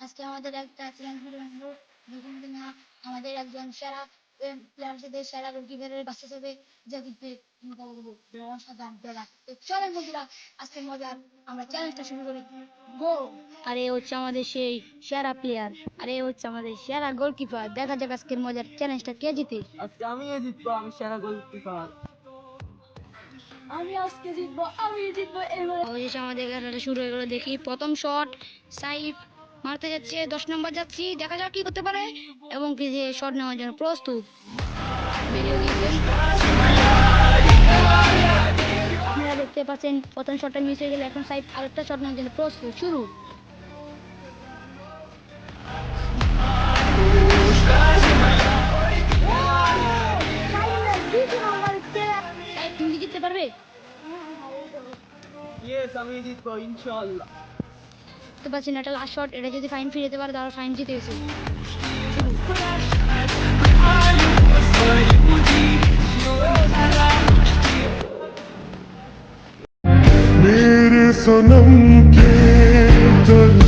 আজকে আমাদের একটা চ্যালেঞ্জ ভিডিও আনবো, যখন কিনা আমাদের একজন সেরা প্লেয়ার সাথে সেরা গোলকিপারের বাসে যাবে, যে জিতবে অসাধারণ। তো চলেন বন্ধুরা, আজকের মজার আমরা চ্যালেঞ্জটা শুরু করি। গো! আরে হচ্ছে আমাদের সেই সেরা প্লেয়ার, আরে হচ্ছে আমাদের সেরা গোলকিপার। দেখা যাক আজকের মজার চ্যালেঞ্জটা কে জিতে। আজকে আমিও জিতবো, আমি সেরা গোলকিপার। আমি আজকে জিতবো, আমি জিতবো। অবশেষে আমাদের খেলাটা শুরু হয়ে গেল। দেখি প্রথম শট সাইফ মারতে যাচ্ছে, 10 নম্বর যাচ্ছি, দেখা যাক কি করতে পারে এবং কি যে শট নেওয়ার জন্য প্রস্তুত। আপনারা দেখতে পাচ্ছেন প্রথম শটটা মিস হয়ে গেলে এখন সাইফ আরেকটা শট নেওয়ার জন্য প্রস্তুত। শুরু। সাইফ, তুমি কি জিততে পারবে? ইয়েস, আমি জিতবো ইনশাআল্লাহ। বুঝতে পারছি না, এটা লাস্ট শট, এটা যদি ফাইন ফিরে যেতে পারে তাহলে ফাইন জিতে গেছে। मेरे सनम के दर्द